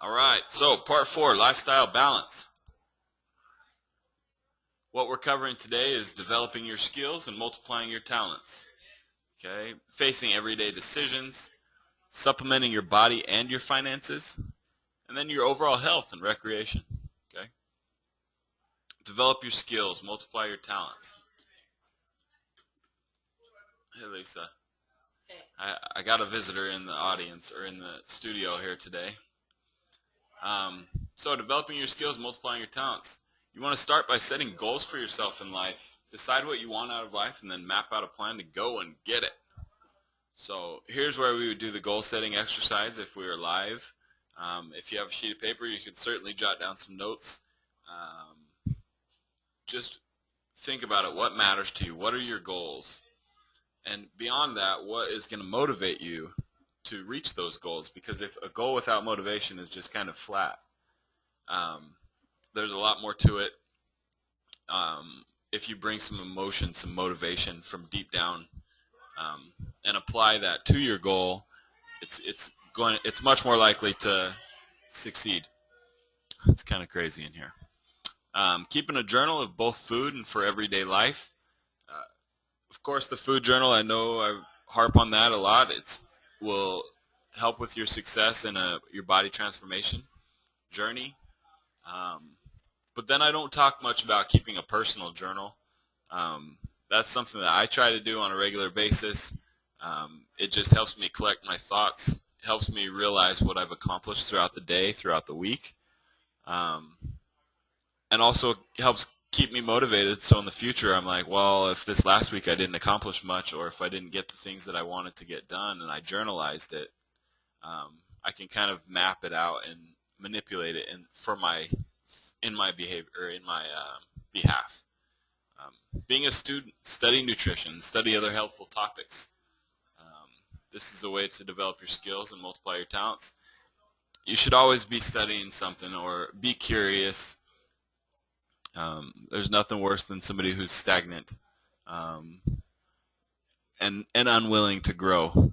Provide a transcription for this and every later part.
All right, so part 4, lifestyle balance. What we're covering today is developing your skills and multiplying your talents. Okay, facing everyday decisions, supplementing your body and your finances, and then your overall health and recreation. Okay, develop your skills, multiply your talents. Hey Lisa, I got a visitor in the audience or in the studio here today. So developing your skills, multiplying your talents. You want to start by setting goals for yourself in life. Decide what you want out of life and then map out a plan to go and get it. So here's where we would do the goal setting exercise if we were live. If you have a sheet of paper, you could certainly jot down some notes. Just think about it. What matters to you? What are your goals? And beyond that, what is going to motivate you to reach those goals? Because if a goal without motivation is just kind of flat, there's a lot more to it. If you bring some emotion, some motivation from deep down, and apply that to your goal, it's much more likely to succeed. It's kind of crazy in here. Keeping a journal of both food and for everyday life. Of course, the food journal, I know I harp on that a lot. It will help with your success in your body transformation journey. But then I don't talk much about keeping a personal journal. That's something that I try to do on a regular basis. It just helps me collect my thoughts, helps me realize what I've accomplished throughout the day, throughout the week, and also helps keep me motivated. So in the future, I'm like, well, if this last week I didn't accomplish much, or if I didn't get the things that I wanted to get done and I journalized it, I can kind of map it out and manipulate it in my behavior, or in my behalf. Being a student, study nutrition, study other helpful topics. This is a way to develop your skills and multiply your talents. You should always be studying something or be curious. There's nothing worse than somebody who's stagnant and unwilling to grow.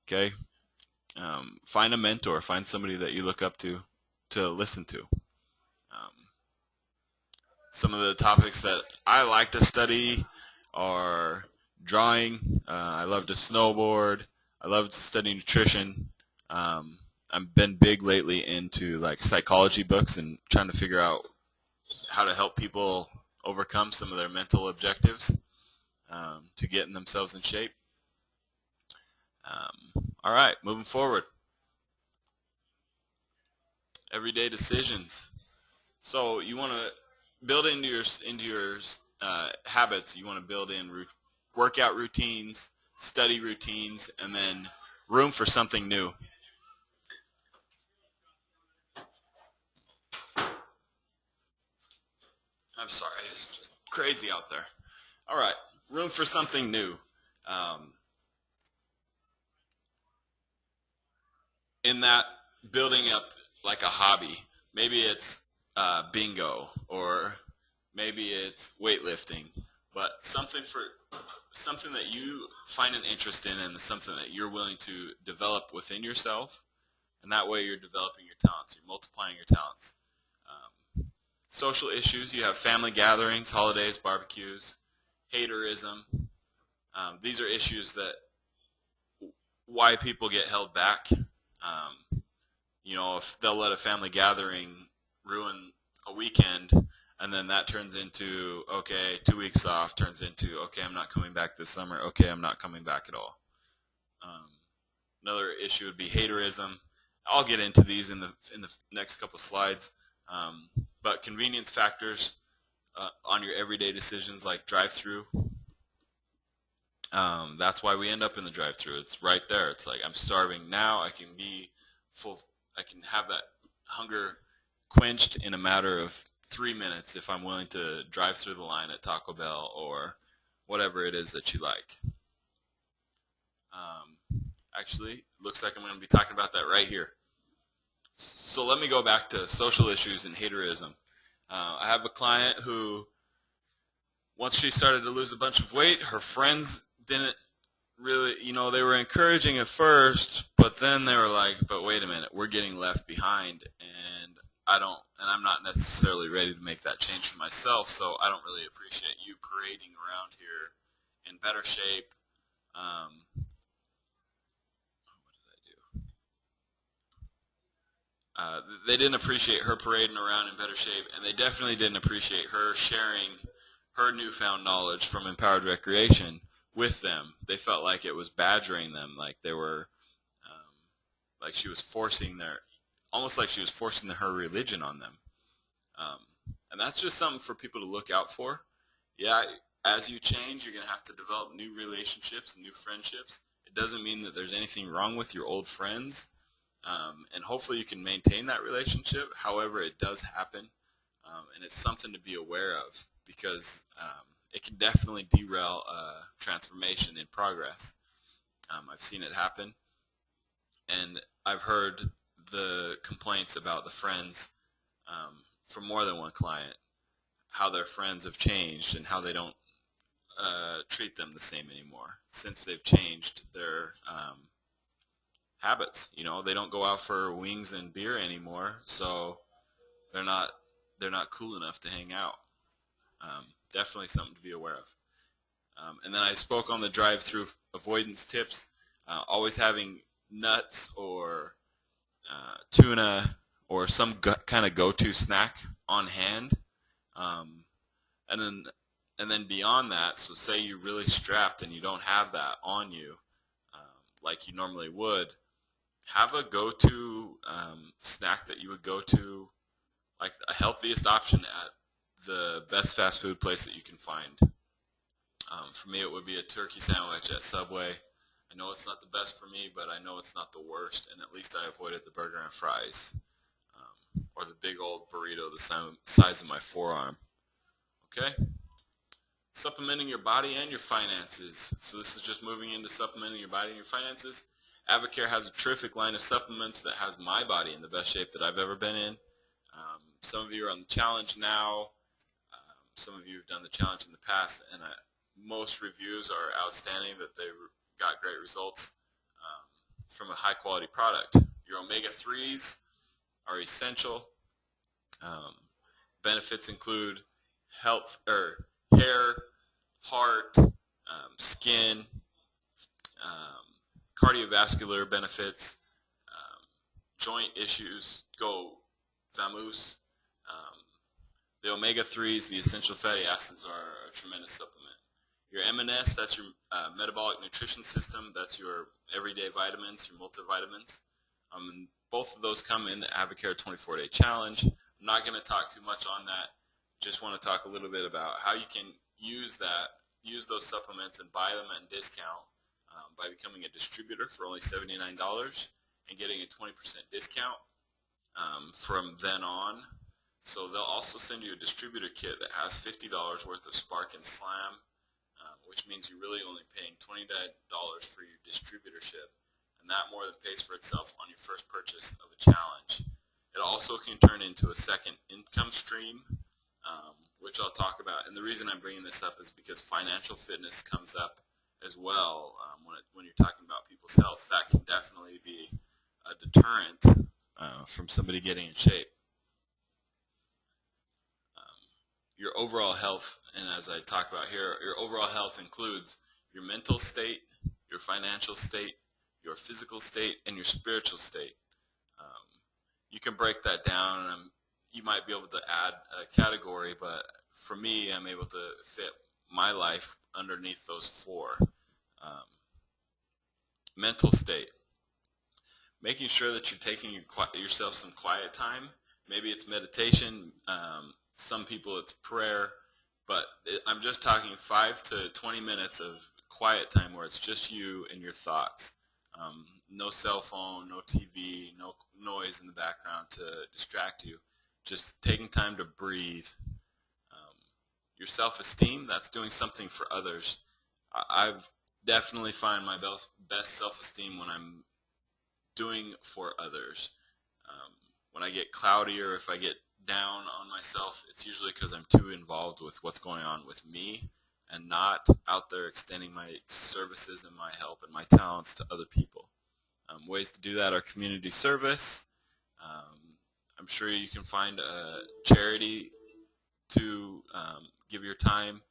Okay? Find a mentor. Find somebody that you look up to listen to. Some of the topics that I like to study are drawing. I love to snowboard. I love to study nutrition. I've been big lately into like psychology books and trying to figure out how to help people overcome some of their mental objectives to getting themselves in shape. All right, moving forward. Everyday decisions. So you want to build into your habits. You want to build in workout routines, study routines, and then room for something new. I'm sorry, it's just crazy out there. All right, room for something new. In that, building up like a hobby. Maybe it's bingo, or maybe it's weightlifting, but something that you find an interest in and something that you're willing to develop within yourself, and that way you're developing your talents, you're multiplying your talents. Social issues, you have family gatherings, holidays, barbecues, haterism. These are issues that why people get held back. If they'll let a family gathering ruin a weekend, and then that turns into, okay, 2 weeks off, turns into, okay, I'm not coming back this summer, okay, I'm not coming back at all. Another issue would be haterism. I'll get into these in the next couple slides. But convenience factors on your everyday decisions, like drive-through. That's why we end up in the drive-through. It's right there. It's like, I'm starving now. I can be full. I can have that hunger quenched in a matter of 3 minutes if I'm willing to drive through the line at Taco Bell or whatever it is that you like. Actually, looks like I'm going to be talking about that right here. So let me go back to social issues and haterism. I have a client who, once she started to lose a bunch of weight, her friends didn't really, they were encouraging at first, but then they were like, but wait a minute, we're getting left behind, and I'm not necessarily ready to make that change for myself, so I don't really appreciate you parading around here in better shape. What did I do? They didn't appreciate her parading around in better shape, and they definitely didn't appreciate her sharing her newfound knowledge from Empowered Recreation with them. They felt like it was badgering them, like they were, like she was almost like she was forcing her religion on them. And that's just something for people to look out for. Yeah, as you change, you're going to have to develop new relationships and new friendships. It doesn't mean that there's anything wrong with your old friends. And hopefully you can maintain that relationship. However, it does happen, and it's something to be aware of because it can definitely derail transformation in progress. I've seen it happen, and I've heard the complaints about the friends from more than one client, how their friends have changed and how they don't treat them the same anymore since they've changed their habits. They don't go out for wings and beer anymore, so they're not cool enough to hang out. Definitely something to be aware of. And then I spoke on the drive-through avoidance tips, always having nuts or tuna or some kind of go-to snack on hand. And then beyond that, so say you're really strapped and you don't have that on you like you normally would, have a go-to snack that you would go to, like a healthiest option at the best fast food place that you can find. For me, it would be a turkey sandwich at Subway. I know it's not the best for me, but I know it's not the worst, and at least I avoided the burger and fries or the big old burrito the size of my forearm. Okay? Supplementing your body and your finances. So this is just moving into supplementing your body and your finances. Avocare has a terrific line of supplements that has my body in the best shape that I've ever been in. Some of you are on the challenge now. Some of you have done the challenge in the past, and most reviews are outstanding that they got great results from a high-quality product. Your omega-3s are essential. Benefits include health or hair, heart, skin, cardiovascular benefits, joint issues. Go vamoose. The omega-3s, the essential fatty acids, are a tremendous supplement. Your M&S, that's your metabolic nutrition system. That's your everyday vitamins, your multivitamins. Both of those come in the Avocare 24-Day Challenge. I'm not going to talk too much on that. Just want to talk a little bit about how you can use those supplements and buy them at a discount by becoming a distributor for only $79 and getting a 20% discount from then on. So they'll also send you a distributor kit that has $50 worth of Spark and Slam, which means you're really only paying $20 for your distributorship, and that more than pays for itself on your first purchase of a challenge. It also can turn into a second income stream, which I'll talk about. And the reason I'm bringing this up is because financial fitness comes up as well when you're talking about people's health. That can definitely be a deterrent from somebody getting in shape. Your overall health, and as I talk about here, your overall health includes your mental state, your financial state, your physical state, and your spiritual state. You can break that down, and you might be able to add a category, but for me, I'm able to fit my life underneath those four. Mental state. Making sure that you're taking yourself some quiet time. Maybe it's meditation. Some people it's prayer. But I'm just talking 5 to 20 minutes of quiet time where it's just you and your thoughts. No cell phone, no TV, no noise in the background to distract you. Just taking time to breathe. Your self-esteem, that's doing something for others. I've definitely find my best self-esteem when I'm doing for others. When I get cloudy or if I get down on myself, it's usually because I'm too involved with what's going on with me and not out there extending my services and my help and my talents to other people. Ways to do that are community service. I'm sure you can find a charity to give your time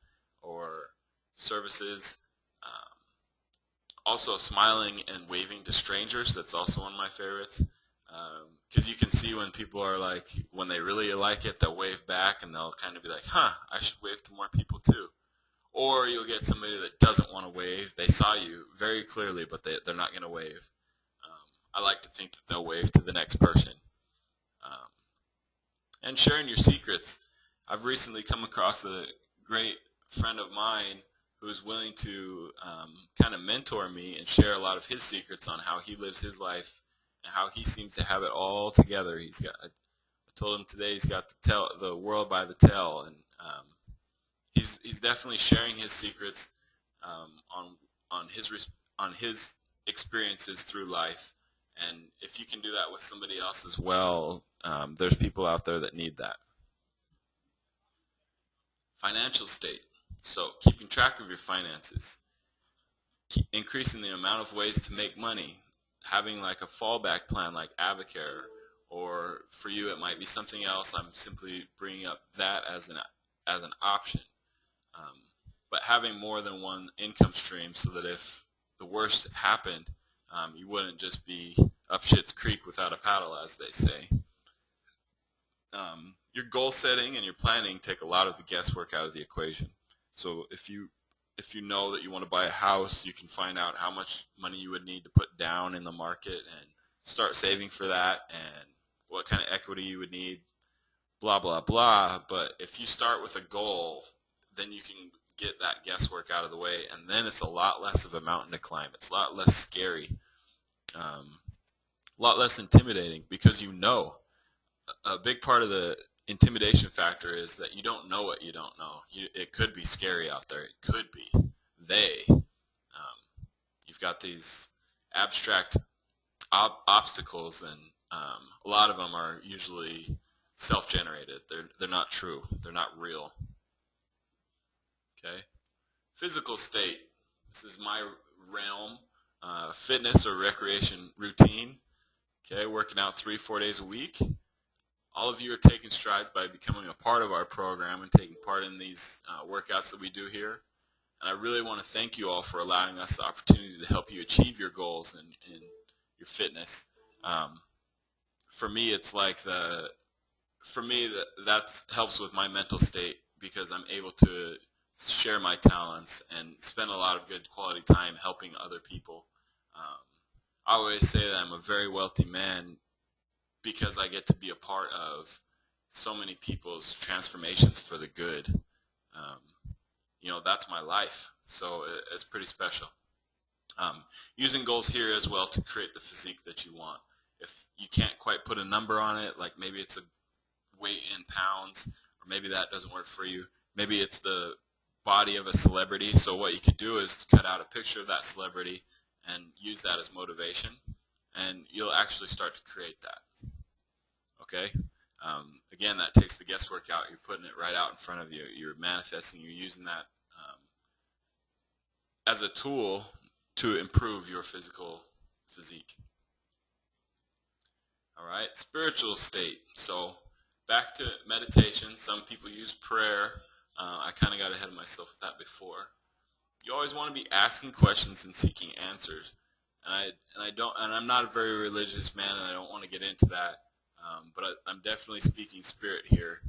or services. Also, smiling and waving to strangers. That's also one of my favorites. Because you can see when people are like, when they really like it, they'll wave back and they'll kind of be like, huh, I should wave to more people too. Or you'll get somebody that doesn't want to wave. They saw you very clearly, but they're not going to wave. I like to think that they'll wave to the next person. And sharing your secrets. I've recently come across a great friend of mine who is willing to kind of mentor me and share a lot of his secrets on how he lives his life and how he seems to have it all together. I told him today he's got the world by the tail, and he's definitely sharing his secrets on his experiences through life. And if you can do that with somebody else as well, there's people out there that need that. Financial state. So keeping track of your finances, increasing the amount of ways to make money, having like a fallback plan like Avocare, or for you it might be something else. I'm simply bringing up that as an option. But having more than one income stream so that if the worst happened, you wouldn't just be up shit's creek without a paddle, as they say. Your goal setting and your planning take a lot of the guesswork out of the equation. So if you know that you want to buy a house, you can find out how much money you would need to put down in the market and start saving for that, and what kind of equity you would need, blah, blah, blah. But if you start with a goal, then you can get that guesswork out of the way, and then it's a lot less of a mountain to climb. It's a lot less scary, a lot less intimidating, because you know. A big part of the intimidation factor is that you don't know what you don't know. It could be scary out there. It could be. You've got these abstract obstacles, and a lot of them are usually self-generated. They're not true. They're not real. Okay. Physical state. This is my realm. Fitness or recreation routine. Okay, working out 3-4 days a week. All of you are taking strides by becoming a part of our program and taking part in these workouts that we do here. And I really want to thank you all for allowing us the opportunity to help you achieve your goals and your fitness. For me, it's like that helps with my mental state, because I'm able to share my talents and spend a lot of good quality time helping other people. I always say that I'm a very wealthy man because I get to be a part of so many people's transformations for the good. That's my life, so it's pretty special. Using goals here as well to create the physique that you want. If you can't quite put a number on it, like maybe it's a weight in pounds, or maybe that doesn't work for you. Maybe it's the body of a celebrity, so what you could do is cut out a picture of that celebrity and use that as motivation, and you'll actually start to create that. Okay? Again, that takes the guesswork out. You're putting it right out in front of you. You're manifesting. You're using that as a tool to improve your physical physique. All right? Spiritual state. So back to meditation. Some people use prayer. I kind of got ahead of myself with that before. You always want to be asking questions and seeking answers. And I'm not a very religious man, and I don't want to get into that. But I'm definitely speaking spirit here.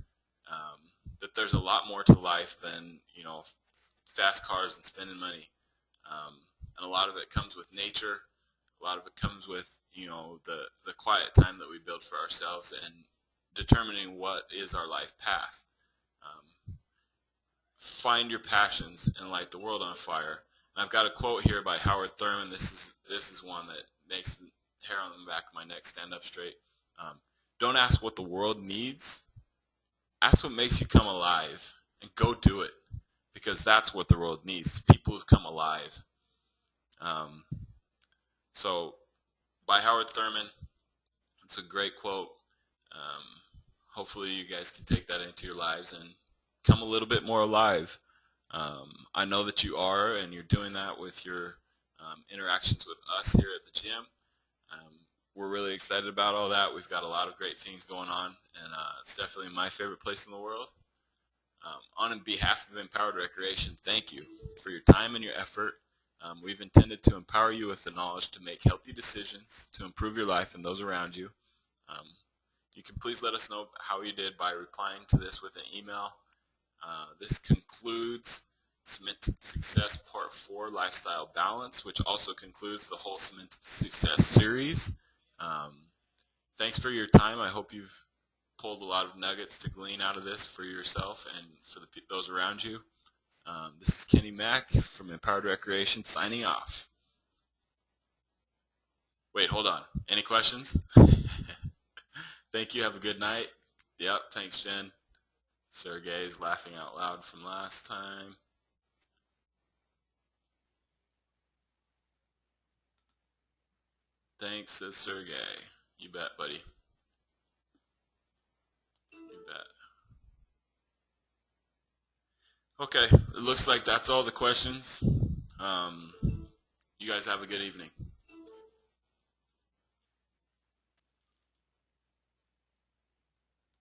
That there's a lot more to life than fast cars and spending money. And a lot of it comes with nature. A lot of it comes with the quiet time that we build for ourselves and determining what is our life path. Find your passions and light the world on fire. And I've got a quote here by Howard Thurman. This is one that makes the hair on the back of my neck stand up straight. Don't ask what the world needs. Ask what makes you come alive, and go do it, because that's what the world needs. People who've come alive. So, by Howard Thurman, it's a great quote. Hopefully you guys can take that into your lives and come a little bit more alive. I know that you are, and you're doing that with your interactions with us here at the gym. Um, we're really excited about all that. We've got a lot of great things going on, and it's definitely my favorite place in the world. On behalf of Empowered Recreation, thank you for your time and your effort. We've intended to empower you with the knowledge to make healthy decisions to improve your life and those around you. Um, you can please let us know how you did by replying to this with an email. This concludes Cemented Success Part 4, Lifestyle Balance, which also concludes the whole Cemented Success series. Thanks for your time. I hope you've pulled a lot of nuggets to glean out of this for yourself and for those around you. This is Kenny Mack from Empowered Recreation signing off. Wait, hold on. Any questions? Thank you. Have a good night. Yep, thanks, Jen. Sergey's laughing out loud from last time. Thanks, says Sergey. You bet, buddy. You bet. Okay, it looks like that's all the questions. You guys have a good evening.